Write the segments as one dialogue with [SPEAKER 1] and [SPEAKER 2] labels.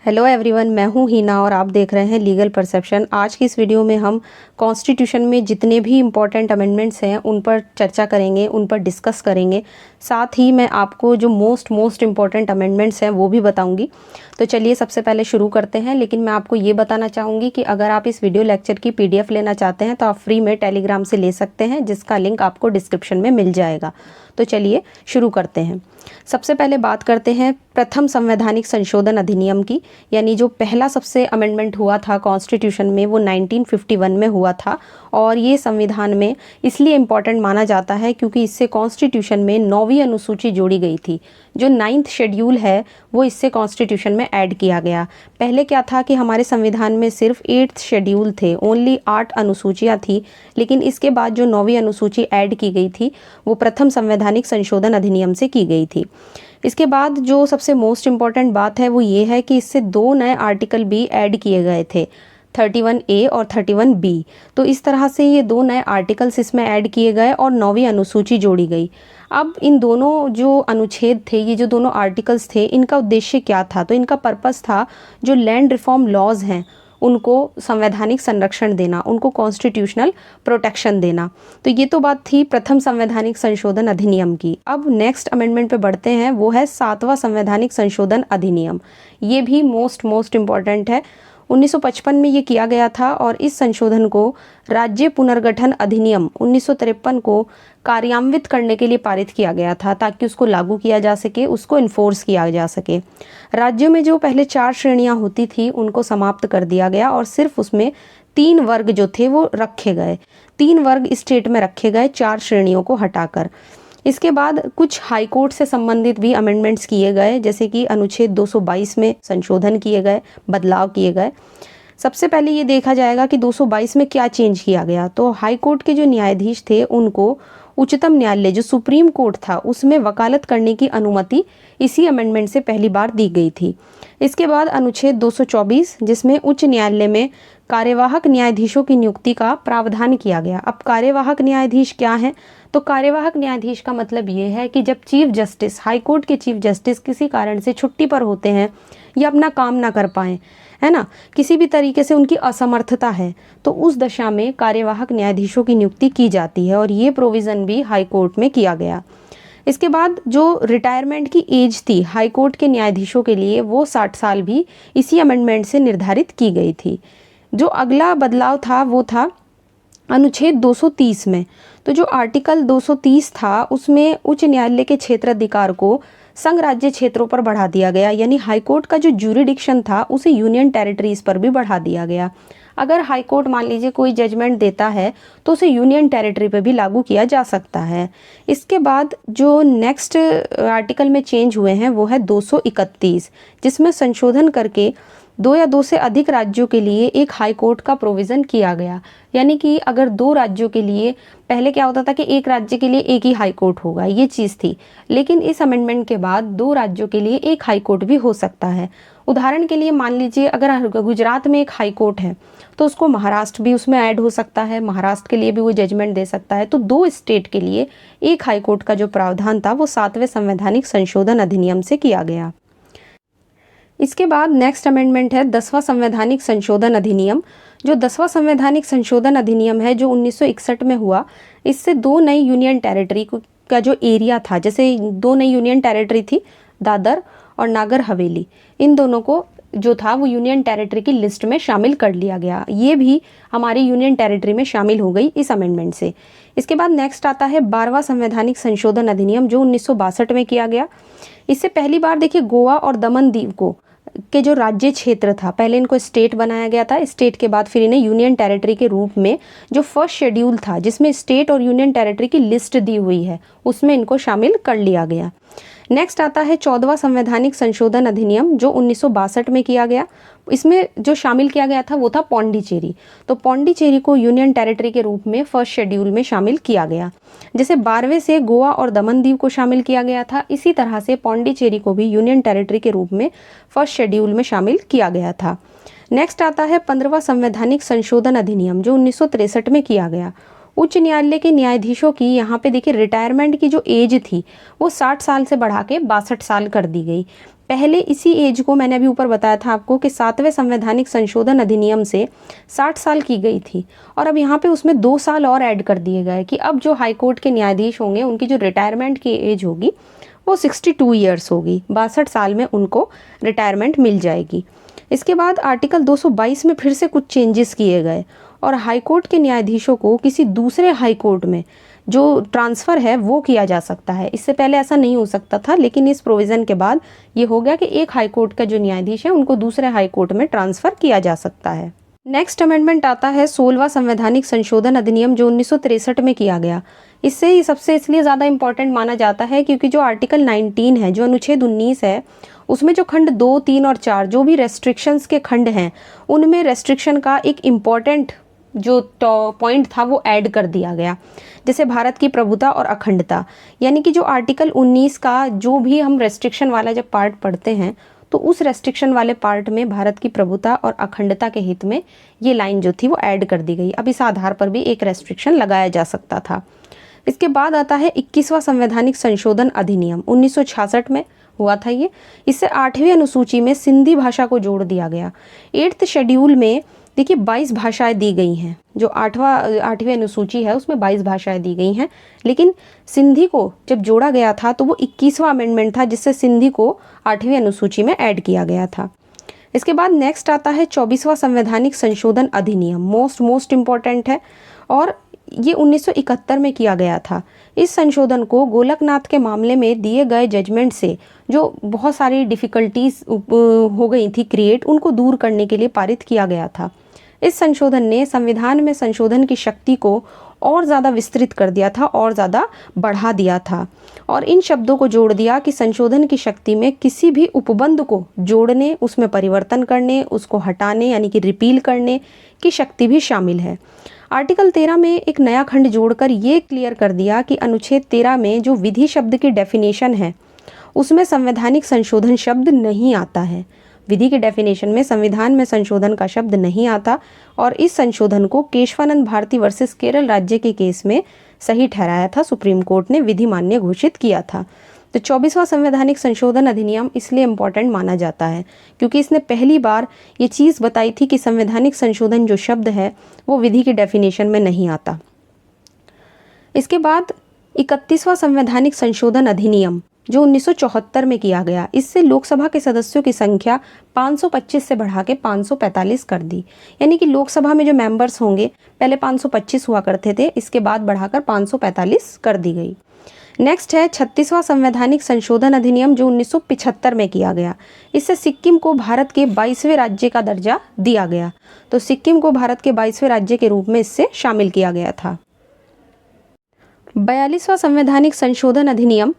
[SPEAKER 1] Hello everyone, मैं हूं हीना और आप देख रहे हैं लीगल परसेप्शन। आज की इस वीडियो में हम कॉन्स्टिट्यूशन में जितने भी इम्पॉर्टेंट अमेंडमेंट्स हैं उन पर चर्चा करेंगे, उन पर डिस्कस करेंगे। साथ ही मैं आपको जो मोस्ट इम्पॉर्टेंट अमेंडमेंट्स हैं वो भी बताऊंगी। तो चलिए सबसे पहले शुरू करते हैं। लेकिन मैं आपको ये बताना चाहूँगी कि अगर आप इस वीडियो लेक्चर की PDF लेना चाहते हैं तो आप फ्री में टेलीग्राम से ले सकते हैं, जिसका लिंक आपको डिस्क्रिप्शन में मिल जाएगा। तो चलिए शुरू करते हैं। सबसे पहले बात करते हैं प्रथम संवैधानिक संशोधन अधिनियम की, यानी जो पहला सबसे अमेंडमेंट हुआ था कॉन्स्टिट्यूशन में वो 1951 में हुआ था। और ये संविधान में इसलिए इम्पॉर्टेंट माना जाता है क्योंकि इससे कॉन्स्टिट्यूशन में 9वीं अनुसूची जोड़ी गई थी। जो 9th शेड्यूल है वो इससे कॉन्स्टिट्यूशन में ऐड किया गया। पहले क्या था कि हमारे संविधान में सिर्फ 8th शेड्यूल थे, ओनली 8 अनुसूचियाँ थी। लेकिन इसके बाद जो 9वीं अनुसूची ऐड की गई थी वो प्रथम संवैधानिक संशोधन अधिनियम से की गई थी। इसके बाद जो सबसे मोस्ट इम्पॉर्टेंट बात है वो ये है कि इससे 2 नए आर्टिकल भी ऐड किए गए थे, 31A और 31B। तो इस तरह से ये 2 नए आर्टिकल्स इसमें ऐड किए गए और 9वीं अनुसूची जोड़ी गई। अब इन दोनों जो अनुच्छेद थे, ये जो दोनों आर्टिकल्स थे, इनका उद्देश्य क्या था? तो इनका पर्पस था जो लैंड रिफॉर्म लॉज हैं उनको संवैधानिक संरक्षण देना, उनको कॉन्स्टिट्यूशनल प्रोटेक्शन देना। तो ये तो बात थी प्रथम संवैधानिक संशोधन अधिनियम की। अब नेक्स्ट अमेंडमेंट पे बढ़ते हैं, वो है 7वां संवैधानिक संशोधन अधिनियम। ये भी मोस्ट इम्पॉर्टेंट है। 1955 में ये किया गया था और इस संशोधन को राज्य पुनर्गठन अधिनियम 1953 को कार्यान्वित करने के लिए पारित किया गया था, ताकि उसको लागू किया जा सके, उसको इन्फोर्स किया जा सके। राज्यों में जो पहले 4 श्रेणियां होती थी उनको समाप्त कर दिया गया और सिर्फ उसमें 3 वर्ग जो थे वो रखे गए। 3 वर्ग स्टेट में रखे गए 4 श्रेणियों को हटाकर। इसके बाद कुछ हाई कोर्ट से संबंधित भी अमेंडमेंट्स किए गए, जैसे कि अनुच्छेद 222 में संशोधन किए गए, बदलाव किए गए। सबसे पहले ये देखा जाएगा कि 222 में क्या चेंज किया गया। तो हाई कोर्ट के जो न्यायाधीश थे उनको उच्चतम न्यायालय जो सुप्रीम कोर्ट था उसमें वकालत करने की अनुमति इसी अमेंडमेंट से पहली बार दी गई थी। इसके बाद अनुच्छेद 224 जिसमें उच्च न्यायालय में कार्यवाहक न्यायाधीशों की नियुक्ति का प्रावधान किया गया। अब कार्यवाहक न्यायाधीश क्या है? तो कार्यवाहक न्यायाधीश का मतलब ये है कि जब चीफ जस्टिस, हाई कोर्ट के चीफ जस्टिस किसी कारण से छुट्टी पर होते हैं या अपना काम ना कर पाएं, है ना, किसी भी तरीके से उनकी असमर्थता है, तो उस दशा में कार्यवाहक न्यायाधीशों की नियुक्ति की जाती है और ये प्रोविज़न भी हाई कोर्ट में किया गया। इसके बाद जो रिटायरमेंट की एज थी हाई कोर्ट के न्यायाधीशों के लिए वो 60 साल भी इसी अमेंडमेंट से निर्धारित की गई थी। जो अगला बदलाव था वो था अनुच्छेद 230 में। तो जो आर्टिकल 230 था उसमें उच्च न्यायालय के क्षेत्राधिकार को संघ राज्य क्षेत्रों पर बढ़ा दिया गया, यानी हाईकोर्ट का जो ज्यूरिडिक्शन था उसे यूनियन टेरिटरीज पर भी बढ़ा दिया गया। अगर हाईकोर्ट मान लीजिए कोई जजमेंट देता है तो उसे यूनियन टेरिटरी पे भी लागू किया जा सकता है। इसके बाद जो नेक्स्ट आर्टिकल में चेंज हुए हैं वो है 231, जिसमें संशोधन करके 2 या 2 से अधिक राज्यों के लिए एक हाई कोर्ट का प्रोविज़न किया गया। यानी कि अगर 2 राज्यों के लिए, पहले क्या होता था कि एक राज्य के लिए एक ही हाई कोर्ट होगा, ये चीज़ थी। लेकिन इस अमेंडमेंट के बाद 2 राज्यों के लिए एक हाई कोर्ट भी हो सकता है। उदाहरण के लिए मान लीजिए अगर गुजरात में एक हाई कोर्ट है तो उसको महाराष्ट्र भी उसमें ऐड हो सकता है, महाराष्ट्र के लिए भी वो जजमेंट दे सकता है। तो 2 स्टेट के लिए एक हाई कोर्ट का जो प्रावधान था वो 7वें संवैधानिक संशोधन अधिनियम से किया गया। इसके बाद नेक्स्ट अमेंडमेंट है 10वां संवैधानिक संशोधन अधिनियम। जो 10वां संवैधानिक संशोधन अधिनियम है जो 1961 में हुआ, इससे 2 नई यूनियन टेरिटरी का जो एरिया था, जैसे 2 नई यूनियन टेरिटरी थी दादर और नागर हवेली, इन दोनों को जो था वो यूनियन टेरिटरी की लिस्ट में शामिल कर लिया गया। ये भी हमारी यूनियन टेरिटरी में शामिल हो गई इस अमेंडमेंट से। इसके बाद नेक्स्ट आता है 12वां संवैधानिक संशोधन अधिनियम जो 1962 में किया गया। इससे पहली बार देखिए गोवा और दमन दीव को के जो राज्य क्षेत्र था, पहले इनको स्टेट बनाया गया था, स्टेट के बाद फिर इन्हें यूनियन टेरिटरी के रूप में जो फर्स्ट शेड्यूल था जिसमें स्टेट और यूनियन टेरिटरी की लिस्ट दी हुई है उसमें इनको शामिल कर लिया गया। नेक्स्ट आता है 14वां संवैधानिक संशोधन अधिनियम जो 1962 में किया गया। इसमें जो शामिल किया गया था वो था पौंडीचेरी। तो पौंडीचेरी को यूनियन टेरिटरी के रूप में फर्स्ट शेड्यूल में शामिल किया गया। जैसे 12वें से गोवा और दमन दीव को शामिल किया गया था, इसी तरह से पौंडीचेरी को भी यूनियन टेरिटरी के रूप में फर्स्ट शेड्यूल में शामिल किया गया था। नेक्स्ट आता है 15वां संवैधानिक संशोधन अधिनियम जो 1963 में किया गया। उच्च न्यायालय के न्यायाधीशों की यहाँ पे देखिए रिटायरमेंट की जो एज थी वो 60 साल से बढ़ा के 62 साल कर दी गई। पहले इसी एज को मैंने अभी ऊपर बताया था आपको कि 7वें संवैधानिक संशोधन अधिनियम से 60 साल की गई थी, और अब यहाँ पे उसमें 2 साल और ऐड कर दिए गए कि अब जो हाईकोर्ट के न्यायाधीश होंगे उनकी जो रिटायरमेंट की एज होगी वो 62 ईयर्स होगी, 62 साल में उनको रिटायरमेंट मिल जाएगी। इसके बाद आर्टिकल 222 में फिर से कुछ चेंजेस किए गए और हाईकोर्ट के न्यायाधीशों को किसी दूसरे हाईकोर्ट में जो ट्रांसफ़र है वो किया जा सकता है। इससे पहले ऐसा नहीं हो सकता था, लेकिन इस प्रोविज़न के बाद ये हो गया कि एक हाईकोर्ट का जो न्यायाधीश है उनको दूसरे हाईकोर्ट में ट्रांसफ़र किया जा सकता है। नेक्स्ट अमेंडमेंट आता है 16वां संवैधानिक संशोधन अधिनियम जो 1963 में किया गया। इससे ही सबसे इसलिए ज़्यादा इम्पॉर्टेंट माना जाता है क्योंकि जो आर्टिकल 19 है, जो अनुच्छेद 19 है, उसमें जो खंड 2, 3 और 4 जो भी रेस्ट्रिक्शंस के खंड हैं उनमें रेस्ट्रिक्शन का एक इम्पॉर्टेंट जो पॉइंट था वो ऐड कर दिया गया। जैसे भारत की प्रभुता और अखंडता, यानी कि जो आर्टिकल 19 का जो भी हम रेस्ट्रिक्शन वाला जब पार्ट पढ़ते हैं तो उस रेस्ट्रिक्शन वाले पार्ट में भारत की प्रभुता और अखंडता के हित में ये लाइन जो थी वो ऐड कर दी गई। अब इस आधार पर भी एक रेस्ट्रिक्शन लगाया जा सकता था। इसके बाद आता है 21वां संवैधानिक संशोधन अधिनियम 1966 में हुआ था ये। इससे 8वीं अनुसूची में सिंधी भाषा को जोड़ दिया गया। 8th शेड्यूल में देखिए 22 भाषाएं दी गई हैं। जो 8वीं अनुसूची है उसमें 22 भाषाएं दी गई हैं, लेकिन सिंधी को जब जोड़ा गया था तो वो 21वां अमेंडमेंट था जिससे सिंधी को 8वीं अनुसूची में ऐड किया गया था। इसके बाद नेक्स्ट आता है 24वां संवैधानिक संशोधन अधिनियम, मोस्ट इम्पॉर्टेंट है और ये 1971 में किया गया था। इस संशोधन को गोलकनाथ के मामले में दिए गए जजमेंट से जो बहुत सारी डिफ़िकल्टीज हो गई थी क्रिएट, उनको दूर करने के लिए पारित किया गया था। इस संशोधन ने संविधान में संशोधन की शक्ति को और ज़्यादा विस्तृत कर दिया था और ज़्यादा बढ़ा दिया था और इन शब्दों को जोड़ दिया कि संशोधन की शक्ति में किसी भी उपबंध को जोड़ने, उसमें परिवर्तन करने, उसको हटाने यानी कि रिपील करने की शक्ति भी शामिल है। आर्टिकल 13 में एक नया खंड जोड़कर ये क्लियर कर दिया कि अनुच्छेद 13 में जो विधि शब्द की डेफिनेशन है उसमें संवैधानिक संशोधन शब्द नहीं आता है। विधि के डेफिनेशन में संविधान में संशोधन का शब्द नहीं आता और इस संशोधन को केशवानंद भारती वर्सेस केरल राज्य के केस में सही ठहराया था। सुप्रीम कोर्ट ने विधि मान्य घोषित किया था। तो 24वां संवैधानिक संशोधन अधिनियम इसलिए इम्पॉर्टेंट माना जाता है क्योंकि इसने पहली बार ये चीज़ बताई थी कि संवैधानिक संशोधन जो शब्द है वो विधि की डेफिनेशन में नहीं आता। इसके बाद 31वां संवैधानिक संशोधन अधिनियम जो 1974 में किया गया, इससे लोकसभा के सदस्यों की संख्या 525 से बढ़ा के 545 कर दी। यानी कि लोकसभा में जो मेंबर्स होंगे पहले 525 हुआ करते थे, इसके बाद बढ़ाकर 545 कर दी गई। नेक्स्ट है 36वां संवैधानिक संशोधन अधिनियम जो 1975 में किया गया। इससे सिक्किम को भारत के 22वें राज्य का दर्जा दिया गया। तो सिक्किम को भारत के 22वें राज्य के रूप में इससे शामिल किया गया था। 42वां संवैधानिक संशोधन अधिनियम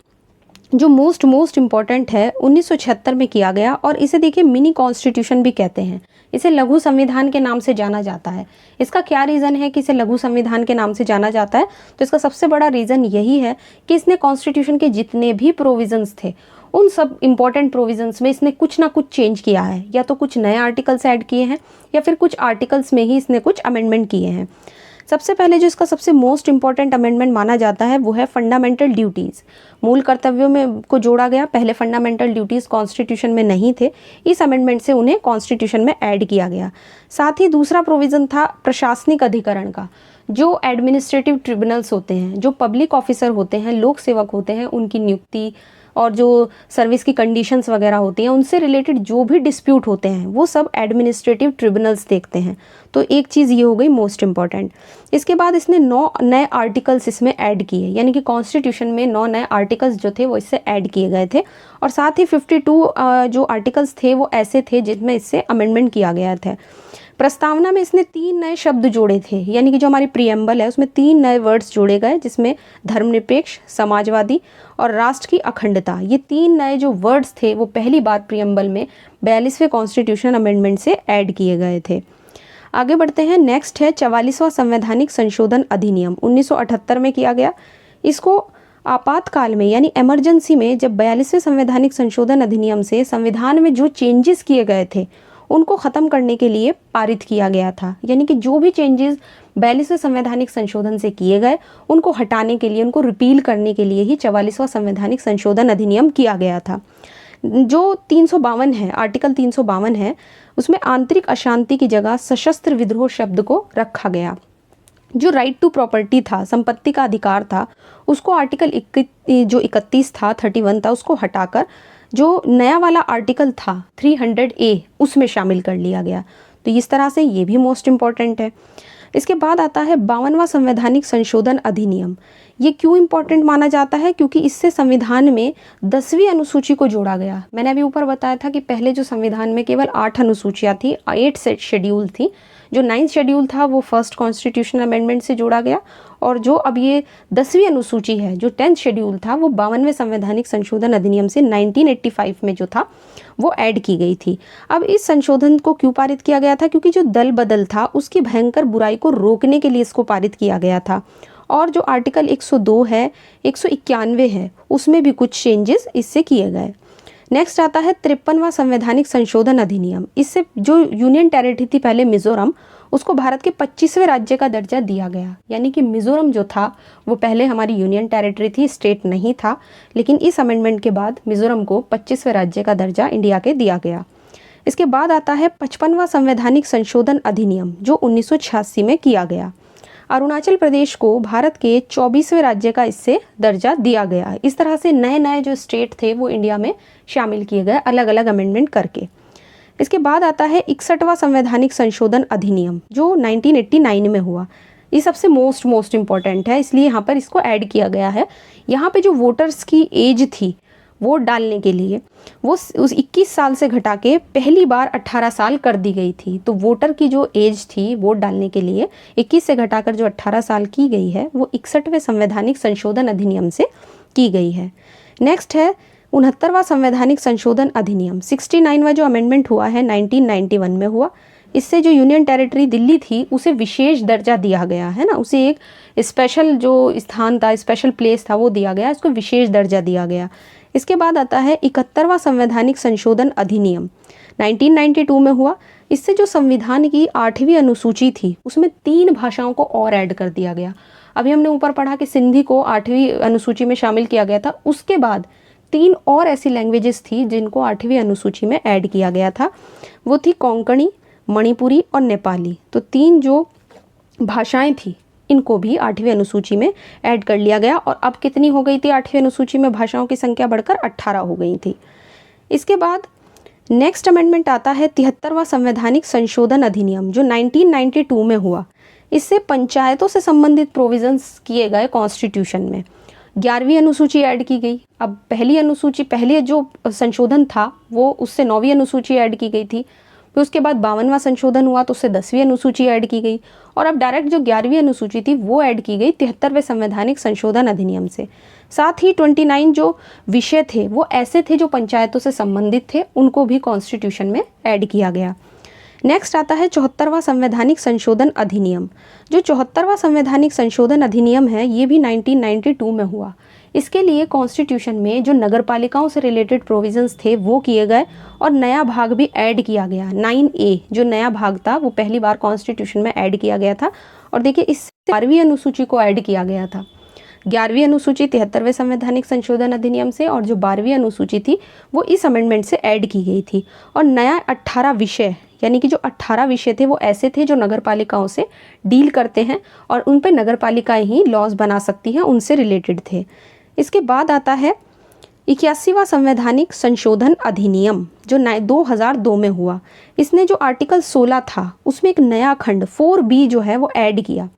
[SPEAKER 1] जो मोस्ट इम्पॉर्टेंट है 1976 में किया गया और इसे देखिए मिनी कॉन्स्टिट्यूशन भी कहते हैं। इसे लघु संविधान के नाम से जाना जाता है। इसका क्या रीज़न है कि इसे लघु संविधान के नाम से जाना जाता है? तो इसका सबसे बड़ा रीज़न यही है कि इसने कॉन्स्टिट्यूशन के जितने भी प्रोविजंस थे उन सब इम्पॉर्टेंट प्रोविजंस में इसने कुछ ना कुछ चेंज किया है, या तो कुछ नए आर्टिकल्स ऐड किए हैं या फिर कुछ आर्टिकल्स में ही इसने कुछ अमेंडमेंट किए हैं। सबसे पहले जो इसका सबसे मोस्ट इम्पॉर्टेंट अमेंडमेंट माना जाता है वो है फंडामेंटल ड्यूटीज़। मूल कर्तव्यों में को जोड़ा गया। पहले फंडामेंटल ड्यूटीज़ कॉन्स्टिट्यूशन में नहीं थे, इस अमेंडमेंट से उन्हें कॉन्स्टिट्यूशन में ऐड किया गया। साथ ही दूसरा प्रोविज़न था प्रशासनिक अधिकरण का। जो एडमिनिस्ट्रेटिव ट्रिब्यूनल्स होते हैं, जो पब्लिक ऑफिसर होते हैं, लोक सेवक होते हैं, उनकी नियुक्ति और जो सर्विस की कंडीशंस वगैरह होती हैं उनसे रिलेटेड जो भी डिस्प्यूट होते हैं वो सब एडमिनिस्ट्रेटिव ट्रिब्यूनल्स देखते हैं। तो एक चीज़ ये हो गई मोस्ट इम्पॉर्टेंट। इसके बाद इसने 9 नए आर्टिकल्स इसमें ऐड किए, यानी कि कॉन्स्टिट्यूशन में 9 नए आर्टिकल्स जो थे वो इससे ऐड किए गए थे और साथ ही 52 जो आर्टिकल्स थे वो ऐसे थे जिसमें इससे अमेंडमेंट किया गया था। प्रस्तावना में इसने 3 नए शब्द जोड़े थे, यानी कि जो हमारी प्रीएम्बल है उसमें 3 नए वर्ड्स जोड़े गए जिसमें धर्मनिरपेक्ष, समाजवादी और राष्ट्र की अखंडता। ये 3 नए जो वर्ड्स थे वो पहली बार प्रीएम्बल में 42वें कॉन्स्टिट्यूशन अमेंडमेंट से ऐड किए गए थे। आगे बढ़ते हैं। नेक्स्ट है 44वां संवैधानिक संशोधन अधिनियम 1978 में किया गया। इसको आपातकाल में यानी इमरजेंसी में जब 42वें संवैधानिक संशोधन अधिनियम से संविधान में जो चेंजेस किए गए थे उनको ख़त्म करने के लिए पारित किया गया था। यानी कि जो भी चेंजेस 42वें संवैधानिक संशोधन से किए गए उनको हटाने के लिए, उनको रिपील करने के लिए ही 44वां संवैधानिक संशोधन अधिनियम किया गया था। जो 352 है, आर्टिकल 352 है, उसमें आंतरिक अशांति की जगह सशस्त्र विद्रोह शब्द को रखा गया। जो राइट टू प्रॉपर्टी था, संपत्ति का अधिकार था, उसको आर्टिकल 31 था, 31 था, उसको हटाकर जो नया वाला आर्टिकल था 300A उसमें शामिल कर लिया गया। तो इस तरह से ये भी मोस्ट इम्पॉर्टेंट है। इसके बाद आता है 52वां संवैधानिक संशोधन अधिनियम। ये क्यों इम्पॉर्टेंट माना जाता है? क्योंकि इससे संविधान में 10वीं अनुसूची को जोड़ा गया। मैंने अभी ऊपर बताया था कि पहले जो संविधान में केवल 8 अनुसूचियाँ थी, 8 शेड्यूल थी। जो 9th शेड्यूल था वो फर्स्ट कॉन्स्टिट्यूशनल अमेंडमेंट से जोड़ा गया, और जो अब ये 10वीं अनुसूची है, जो 10th शेड्यूल था, वो 52वें संवैधानिक संशोधन अधिनियम से 1985 में जो था वो ऐड की गई थी। अब इस संशोधन को क्यों पारित किया गया था? क्योंकि जो दल बदल था उसकी भयंकर बुराई को रोकने के लिए इसको पारित किया गया था। और जो आर्टिकल 102 है, 191 है, उसमें भी कुछ चेंजेस इससे किए गए। नेक्स्ट आता है 53वां संवैधानिक संशोधन अधिनियम। इससे जो यूनियन टेरिटरी थी पहले मिजोरम, उसको भारत के 25वें राज्य का दर्जा दिया गया। यानी कि मिजोरम जो था वो पहले हमारी यूनियन टेरिटरी थी, स्टेट नहीं था, लेकिन इस अमेंडमेंट के बाद मिजोरम को 25वें राज्य का दर्जा इंडिया के दिया गया। इसके बाद आता है 55वां संवैधानिक संशोधन अधिनियम, जो 1986 में किया गया। अरुणाचल प्रदेश को भारत के 24वें राज्य का इससे दर्जा दिया गया। इस तरह से नए नए जो स्टेट थे वो इंडिया में शामिल किए गए, अलग अलग अमेंडमेंट करके। इसके बाद आता है 61वां संवैधानिक संशोधन अधिनियम, जो 1989 में हुआ। ये सबसे मोस्ट इम्पॉर्टेंट है, इसलिए यहाँ पर इसको ऐड किया गया है। यहाँ पे जो वोटर्स की एज थी वोट डालने के लिए, वो उस 21 साल से घटा के पहली बार 18 साल कर दी गई थी। तो वोटर की जो एज थी वोट डालने के लिए 21 से घटाकर जो 18 साल की गई है, वो 61वें संवैधानिक संशोधन अधिनियम से की गई है। नेक्स्ट है 69वां संवैधानिक संशोधन अधिनियम। 69वां जो अमेंडमेंट हुआ है 1991 में हुआ। इससे जो यूनियन टेरिटरी दिल्ली थी उसे विशेष दर्जा दिया गया है ना, उसे एक स्पेशल जो स्थान था, स्पेशल प्लेस था, वो दिया गया, इसको विशेष दर्जा दिया गया। इसके बाद आता है 71वां संवैधानिक संशोधन अधिनियम, 1992 में हुआ। इससे जो संविधान की 8वीं अनुसूची थी उसमें 3 भाषाओं को और ऐड कर दिया गया। अभी हमने ऊपर पढ़ा कि सिंधी को 8वीं अनुसूची में शामिल किया गया था, उसके बाद 3 और ऐसी लैंग्वेजेस थी जिनको 8वीं अनुसूची में ऐड किया गया था। वो थी कोंकणी, मणिपुरी और नेपाली। तो 3 जो भाषाएं थी इनको भी 8वीं अनुसूची में ऐड कर लिया गया। और अब कितनी हो गई थी 8वीं अनुसूची में? भाषाओं की संख्या बढ़कर 18 हो गई थी। इसके बाद नेक्स्ट अमेंडमेंट आता है 73वां संवैधानिक संशोधन अधिनियम, जो 1992 में हुआ। इससे पंचायतों से संबंधित प्रोविजंस किए गए कॉन्स्टिट्यूशन में। 11वीं अनुसूची ऐड की गई। अब पहली अनुसूची, पहले जो संशोधन था वो उससे 9वीं अनुसूची ऐड की गई थी। फिर उसके बाद 52वां संशोधन हुआ तो उससे 10वीं अनुसूची ऐड की गई, और अब डायरेक्ट जो 11वीं अनुसूची थी वो ऐड की गई 73वें संवैधानिक संशोधन अधिनियम से। साथ ही 29 जो विषय थे वो ऐसे थे जो पंचायतों से संबंधित थे, उनको भी कॉन्स्टिट्यूशन में ऐड किया गया। नेक्स्ट आता है 74वां संवैधानिक संशोधन अधिनियम। जो 74वां संवैधानिक संशोधन अधिनियम है ये भी 1992 में हुआ। इसके लिए कॉन्स्टिट्यूशन में जो नगरपालिकाओं से रिलेटेड प्रोविजंस थे वो किए गए, और नया भाग भी ऐड किया गया। 9A जो नया भाग था वो पहली बार कॉन्स्टिट्यूशन में ऐड किया गया था। और देखिए इससे 12वीं अनुसूची को ऐड किया गया था। 11वीं अनुसूची 73वें संवैधानिक संशोधन अधिनियम से, और जो 12वीं अनुसूची थी वो इस अमेंडमेंट से ऐड की गई थी। और नया 18 विषय, यानी कि जो 18 विषय थे वो ऐसे थे जो नगरपालिकाओं से डील करते हैं और उन पे नगरपालिकाएं ही लॉज बना सकती हैं, उनसे रिलेटेड थे। इसके बाद आता है 81वां संवैधानिक संशोधन अधिनियम, जो 2002 में हुआ। इसने जो आर्टिकल 16 था उसमें एक नया खंड 4B जो है वो ऐड किया,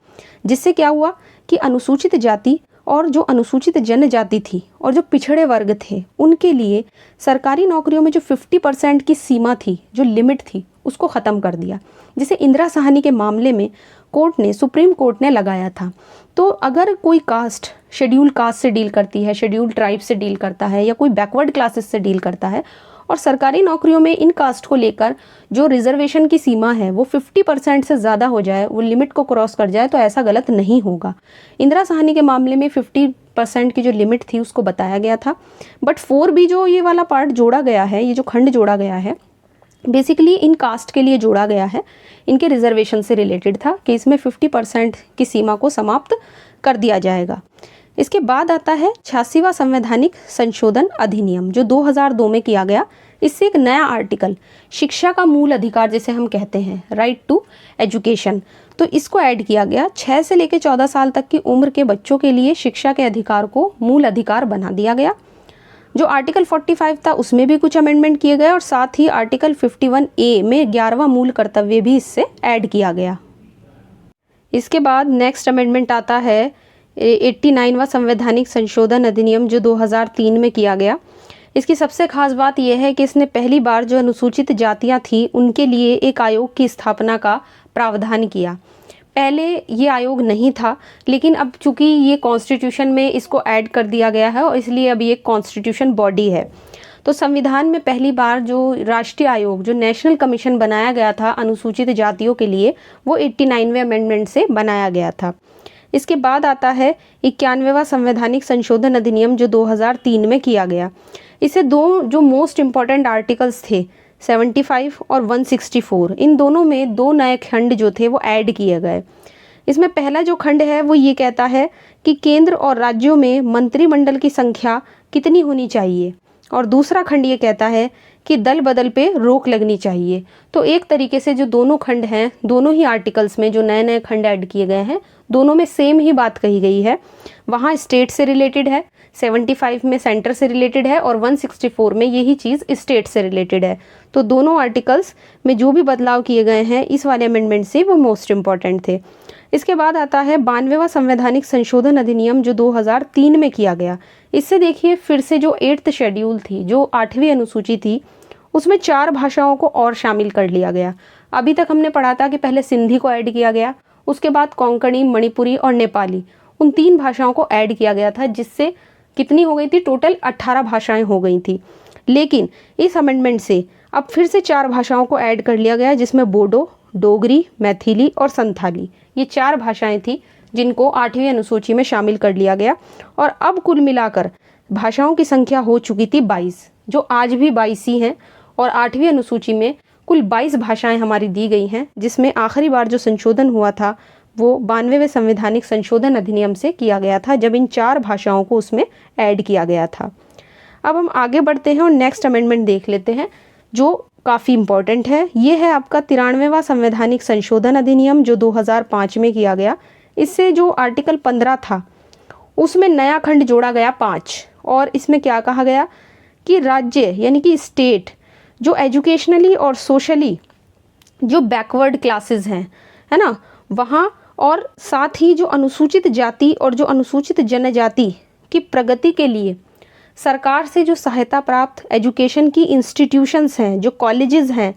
[SPEAKER 1] जिससे क्या हुआ कि अनुसूचित जाति और जो अनुसूचित जनजाति थी और जो पिछड़े वर्ग थे उनके लिए सरकारी नौकरियों में जो 50% की सीमा थी, जो लिमिट थी, उसको ख़त्म कर दिया, जिसे इंदिरा साहनी के मामले में सुप्रीम कोर्ट ने लगाया था। तो अगर कोई कास्ट शेड्यूल कास्ट से डील करती है, शेड्यूल ट्राइब से डील करता है, या कोई बैकवर्ड क्लासेस से डील करता है, और सरकारी नौकरियों में इन कास्ट को लेकर जो रिजर्वेशन की सीमा है वो 50% से ज़्यादा हो जाए, वो लिमिट को क्रॉस कर जाए, तो ऐसा गलत नहीं होगा। इंदिरा साहनी के मामले में 50% की जो लिमिट थी उसको बताया गया था। बट 4B जो ये वाला पार्ट जोड़ा गया है, ये जो खंड जोड़ा गया है, बेसिकली इन कास्ट के लिए जोड़ा गया है, इनके रिजर्वेशन से रिलेटेड था कि इसमें 50% की सीमा को समाप्त कर दिया जाएगा। इसके बाद आता है 86वां संवैधानिक संशोधन अधिनियम जो 2002 में किया गया। इससे एक नया आर्टिकल शिक्षा का मूल अधिकार जिसे हम कहते हैं, राइट टू एजुकेशन, तो इसको ऐड किया गया। 6 से लेकर 14 साल तक की उम्र के बच्चों के लिए शिक्षा के अधिकार को मूल अधिकार बना दिया गया। जो आर्टिकल 45 था उसमें भी कुछ अमेंडमेंट किए गए और साथ ही आर्टिकल 51A में 11वां मूल कर्तव्य भी इससे ऐड किया गया। इसके बाद नेक्स्ट अमेंडमेंट आता है 89वां संवैधानिक संशोधन अधिनियम जो 2003 में किया गया। इसकी सबसे खास बात यह है कि इसने पहली बार जो अनुसूचित जातियां थी उनके लिए एक आयोग की स्थापना का प्रावधान किया। पहले ये आयोग नहीं था, लेकिन अब चूंकि ये कॉन्स्टिट्यूशन में इसको ऐड कर दिया गया है और इसलिए अब ये कॉन्स्टिट्यूशन बॉडी है। तो संविधान में पहली बार जो राष्ट्रीय आयोग, जो नेशनल कमीशन बनाया गया था अनुसूचित जातियों के लिए, वो 89वें अमेंडमेंट से बनाया गया था। इसके बाद आता है 91वां संवैधानिक संशोधन अधिनियम जो 2003 में किया गया। इसे दो जो मोस्ट इम्पॉर्टेंट आर्टिकल्स थे 75 और 164, इन दोनों में 2 नए खंड जो थे वो ऐड किए गए। इसमें पहला जो खंड है वो ये कहता है कि केंद्र और राज्यों में मंत्रिमंडल की संख्या कितनी होनी चाहिए, और दूसरा खंड ये कहता है कि दल बदल पे रोक लगनी चाहिए। तो एक तरीके से जो दोनों खंड हैं, दोनों ही आर्टिकल्स में जो नए नए खंड ऐड किए गए हैं, दोनों में सेम ही बात कही गई है। वहाँ स्टेट से रिलेटेड है, 75 में सेंटर से रिलेटेड है और 164 में यही चीज़ स्टेट से रिलेटेड है। तो दोनों आर्टिकल्स में जो भी बदलाव किए गए हैं इस वाले अमेंडमेंट से वो मोस्ट इम्पॉर्टेंट थे। इसके बाद आता है 92वां संवैधानिक संशोधन अधिनियम जो 2003 में किया गया। इससे देखिए फिर से जो 8th शेड्यूल थी, जो 8वीं अनुसूची थी, उसमें 4 भाषाओं को और शामिल कर लिया गया। अभी तक हमने पढ़ा था कि पहले सिंधी को ऐड किया गया, उसके बाद कोंकणी, मणिपुरी और नेपाली, उन 3 भाषाओं को ऐड किया गया था, जिससे कितनी हो गई थी, टोटल 18 भाषाएं हो गई थी। लेकिन इस अमेंडमेंट से अब फिर से 4 भाषाओं को ऐड कर लिया गया, जिसमें बोडो, डोगरी, मैथिली और संथाली, ये 4 भाषाएं थी जिनको 8वीं अनुसूची में शामिल कर लिया गया। और अब कुल मिलाकर भाषाओं की संख्या हो चुकी थी 22, जो आज भी 22 ही हैं। और 8वीं अनुसूची में कुल 22 भाषाएं हमारी दी गई हैं, जिसमें आखिरी बार जो संशोधन हुआ था वो 92वें संवैधानिक संशोधन अधिनियम से किया गया था, जब इन 4 भाषाओं को उसमें ऐड किया गया था। अब हम आगे बढ़ते हैं और नेक्स्ट अमेंडमेंट देख लेते हैं जो काफ़ी इम्पॉर्टेंट है। ये है आपका 93वां संवैधानिक संशोधन अधिनियम जो 2005 में किया गया। इससे जो आर्टिकल 15 था उसमें नया खंड जोड़ा गया 5, और इसमें क्या कहा गया कि राज्य यानी कि स्टेट जो एजुकेशनली और सोशली जो बैकवर्ड क्लासेस हैं, है ना, वहाँ, और साथ ही जो अनुसूचित जाति और जो अनुसूचित जनजाति की प्रगति के लिए सरकार से जो सहायता प्राप्त एजुकेशन की इंस्टीट्यूशंस हैं, जो कॉलेजेस हैं,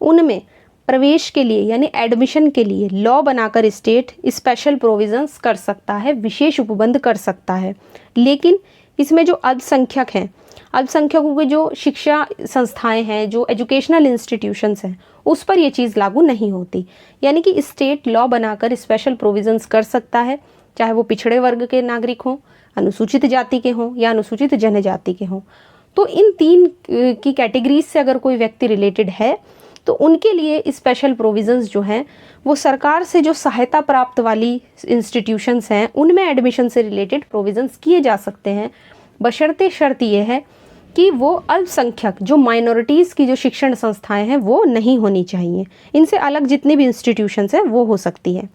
[SPEAKER 1] उनमें प्रवेश के लिए यानी एडमिशन के लिए लॉ बनाकर स्टेट स्पेशल प्रोविजंस कर सकता है, विशेष उपबंध कर सकता है। लेकिन इसमें जो अल्पसंख्यक हैं, अल्पसंख्यकों की जो शिक्षा संस्थाएं हैं, जो एजुकेशनल इंस्टीट्यूशंस हैं, उस पर ये चीज़ लागू नहीं होती। यानी कि स्टेट लॉ बनाकर स्पेशल प्रोविजंस कर सकता है, चाहे वो पिछड़े वर्ग के नागरिक हों, अनुसूचित जाति के हों या अनुसूचित जनजाति के हों। तो इन 3 की कैटेगरीज से अगर कोई व्यक्ति रिलेटेड है तो उनके लिए स्पेशल प्रोविजंस जो हैं वो सरकार से जो सहायता प्राप्त वाली इंस्टीट्यूशंस हैं उनमें एडमिशन से रिलेटेड प्रोविजंस किए जा सकते हैं, बशर्ते शर्त ये है कि वो अल्पसंख्यक जो माइनॉरिटीज़ की जो शिक्षण संस्थाएं हैं वो नहीं होनी चाहिए। इनसे अलग जितनी भी इंस्टीट्यूशंस हैं वो हो सकती हैं।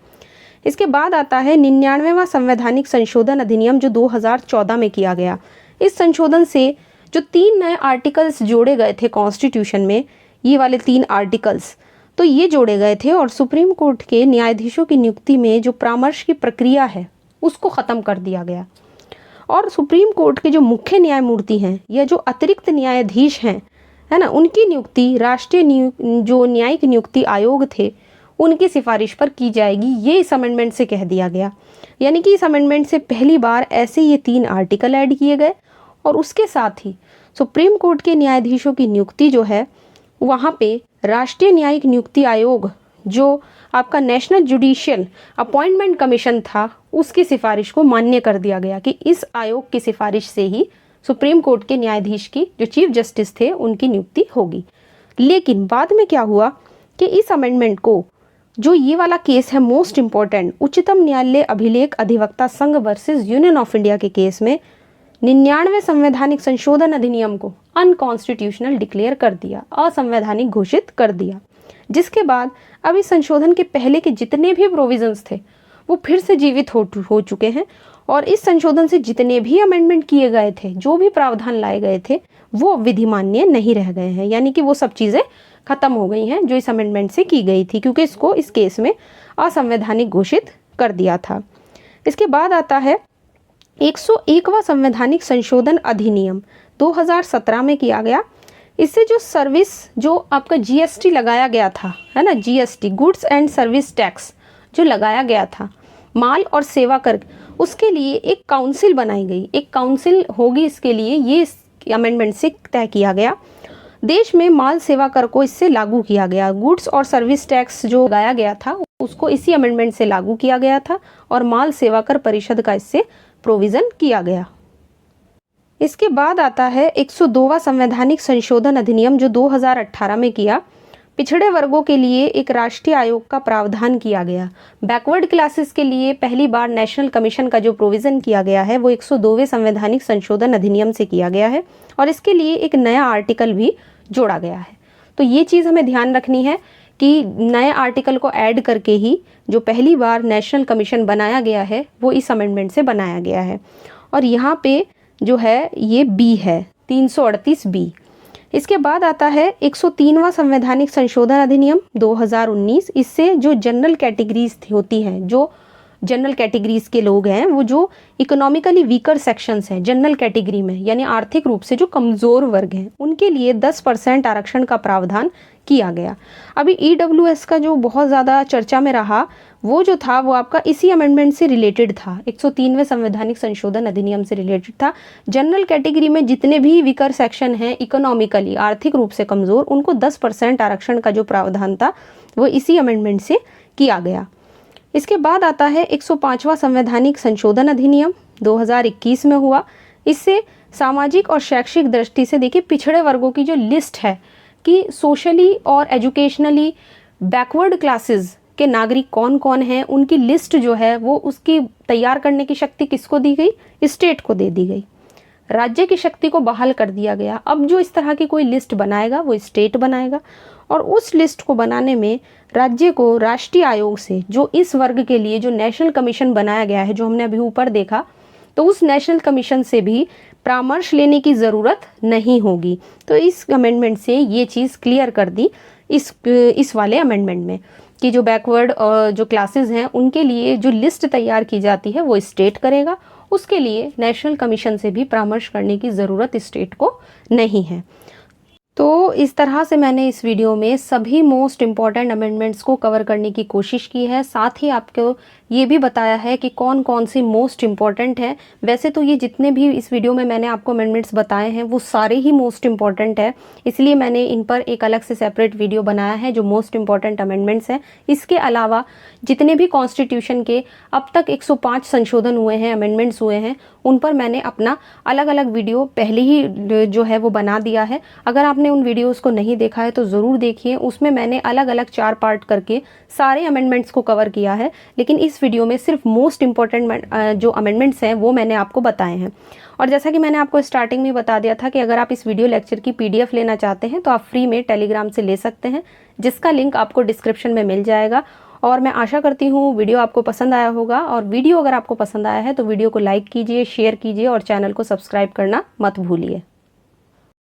[SPEAKER 1] इसके बाद आता है 99वां संवैधानिक संशोधन अधिनियम जो 2014 में किया गया। इस संशोधन से जो 3 नए आर्टिकल्स जोड़े गए थे कॉन्स्टिट्यूशन में, ये वाले 3 आर्टिकल्स तो ये जोड़े गए थे, और सुप्रीम कोर्ट के न्यायाधीशों की नियुक्ति में जो परामर्श की प्रक्रिया है उसको ख़त्म कर दिया गया। और सुप्रीम कोर्ट के जो मुख्य न्यायमूर्ति हैं या जो अतिरिक्त न्यायाधीश हैं, है ना, उनकी नियुक्ति राष्ट्रीय जो न्यायिक नियुक्ति आयोग थे उनकी सिफारिश पर की जाएगी, ये इस अमेंडमेंट से कह दिया गया। यानी कि इस अमेंडमेंट से पहली बार ऐसे ये 3 आर्टिकल ऐड किए गए, और उसके साथ ही सुप्रीम कोर्ट के न्यायाधीशों की नियुक्ति जो है वहाँ पे राष्ट्रीय न्यायिक नियुक्ति आयोग जो आपका नेशनल जुडिशियल अपॉइंटमेंट कमीशन था उसकी सिफारिश को मान्य कर दिया गया कि इस आयोग की सिफारिश से ही सुप्रीम कोर्ट के न्यायाधीश की जो चीफ जस्टिस थे उनकी नियुक्ति होगी। लेकिन बाद में क्या हुआ कि इस अमेंडमेंट को, जो ये वाला केस है मोस्ट इम्पॉर्टेंट, उच्चतम न्यायालय अभिलेख अधिवक्ता संघ वर्सेस यूनियन ऑफ इंडिया के केस में 99वें संवैधानिक संशोधन अधिनियम को अनकॉन्स्टिट्यूशनल डिक्लेयर कर दिया, असंवैधानिक घोषित कर दिया। जिसके बाद अब इस संशोधन के पहले के जितने भी प्रोविजंस थे वो फिर से जीवित हो चुके हैं, और इस संशोधन से जितने भी अमेंडमेंट किए गए थे, जो भी प्रावधान लाए गए थे, वो विधिमान्य नहीं रह गए हैं। यानी कि वो सब चीज़ें खत्म हो गई हैं जो इस अमेंडमेंट से की गई थी, क्योंकि इसको इस केस में असंवैधानिक घोषित कर दिया था। इसके बाद आता है 101वां संवैधानिक संशोधन अधिनियम 2017 में किया गया। इससे जो सर्विस, जो आपका जीएसटी लगाया गया था, है ना, GST goods and service tax जो लगाया गया था, माल और सेवा कर, उसके लिए एक काउंसिल बनाई गई, एक काउंसिल होगी इसके लिए, ये इस अमेंडमेंट से तय किया गया। देश में माल सेवा कर को इससे लागू किया गया। गुड्स और सर्विस टैक्स जो लगाया गया था उसको इसी अमेंडमेंट से लागू किया गया था, और माल सेवा कर परिषद का इससे प्रोविज़न किया गया। इसके बाद आता है 102वां संवैधानिक संशोधन अधिनियम जो 2018 में किया। पिछड़े वर्गों के लिए एक राष्ट्रीय आयोग का प्रावधान किया गया। बैकवर्ड क्लासेस के लिए पहली बार नेशनल कमीशन का जो प्रोविज़न किया गया है वो 102वें संवैधानिक संशोधन अधिनियम से किया गया है, और इसके लिए एक नया आर्टिकल भी जोड़ा गया है। तो ये चीज़ हमें ध्यान रखनी है कि नए आर्टिकल को ऐड करके ही जो पहली बार नेशनल कमीशन बनाया गया है वो इस अमेंडमेंट से बनाया गया है। और यहाँ पे जो है ये बी है, 338 बी। इसके बाद आता है 103वां संवैधानिक संशोधन अधिनियम 2019। इससे जो जनरल कैटेगरीज होती हैं, जो जनरल कैटेगरीज के लोग हैं, वो जो इकोनॉमिकली वीकर सेक्शंस हैं जनरल कैटेगरी में, यानी आर्थिक रूप से जो कमज़ोर वर्ग हैं, उनके लिए 10% आरक्षण का प्रावधान किया गया। अभी ईडब्ल्यूएस का जो बहुत ज़्यादा चर्चा में रहा, वो जो था वो आपका इसी अमेंडमेंट से रिलेटेड था, 103वें संवैधानिक संशोधन अधिनियम से रिलेटेड था। जनरल कैटेगरी में जितने भी वीकर सेक्शन हैं, इकोनॉमिकली आर्थिक रूप से कमज़ोर, उनको 10% आरक्षण का जो प्रावधान था वो इसी अमेंडमेंट से किया गया। इसके बाद आता है 105वां संवैधानिक संशोधन अधिनियम 2021 में हुआ। इससे सामाजिक और शैक्षिक दृष्टि से देखिए पिछड़े वर्गों की जो लिस्ट है कि सोशली और एजुकेशनली बैकवर्ड क्लासेस के नागरिक कौन कौन हैं, उनकी लिस्ट जो है वो उसकी तैयार करने की शक्ति किसको दी गई? स्टेट को दे दी गई। राज्य की शक्ति को बहाल कर दिया गया। अब जो इस तरह की कोई लिस्ट बनाएगा वो स्टेट बनाएगा, और उस लिस्ट को बनाने में राज्य को राष्ट्रीय आयोग से, जो इस वर्ग के लिए जो नेशनल कमीशन बनाया गया है, जो हमने अभी ऊपर देखा, तो उस नेशनल कमीशन से भी परामर्श लेने की ज़रूरत नहीं होगी। तो इस अमेंडमेंट से ये चीज़ क्लियर कर दी इस वाले अमेंडमेंट में कि जो बैकवर्ड जो क्लासेस हैं उनके लिए जो लिस्ट तैयार की जाती है वो स्टेट करेगा, उसके लिए नेशनल कमीशन से भी परामर्श करने की ज़रूरत स्टेट को नहीं है। तो इस तरह से मैंने इस वीडियो में सभी मोस्ट इम्पॉर्टेंट अमेंडमेंट्स को कवर करने की कोशिश की है। साथ ही आपको ये भी बताया है कि कौन कौन सी मोस्ट इम्पॉर्टेंट है। वैसे तो ये जितने भी इस वीडियो में मैंने आपको अमेंडमेंट्स बताए हैं वो सारे ही मोस्ट इम्पॉर्टेंट है, इसलिए मैंने इन पर एक अलग से सेपरेट वीडियो बनाया है जो मोस्ट इम्पॉर्टेंट अमेंडमेंट्स हैं। इसके अलावा जितने भी कॉन्स्टिट्यूशन के अब तक 105 संशोधन हुए हैं, अमेंडमेंट्स हुए हैं, उन पर मैंने अपना अलग अलग वीडियो पहले ही जो है वो बना दिया है। अगर आपने उन वीडियोस को नहीं देखा है तो ज़रूर देखिए। उसमें मैंने अलग अलग 4 पार्ट करके सारे अमेंडमेंट्स को कवर किया है, लेकिन इस वीडियो में सिर्फ मोस्ट इम्पॉर्टेंट जो अमेंडमेंट्स हैं वो मैंने आपको बताए हैं। और जैसा कि मैंने आपको स्टार्टिंग में बता दिया था कि अगर आप इस वीडियो लेक्चर की PDF लेना चाहते हैं तो आप फ्री में टेलीग्राम से ले सकते हैं, जिसका लिंक आपको डिस्क्रिप्शन में मिल जाएगा। और मैं आशा करती हूँ वीडियो आपको पसंद आया होगा, और वीडियो अगर आपको पसंद आया है तो वीडियो को लाइक कीजिए, शेयर कीजिए और चैनल को सब्सक्राइब करना मत भूलिए।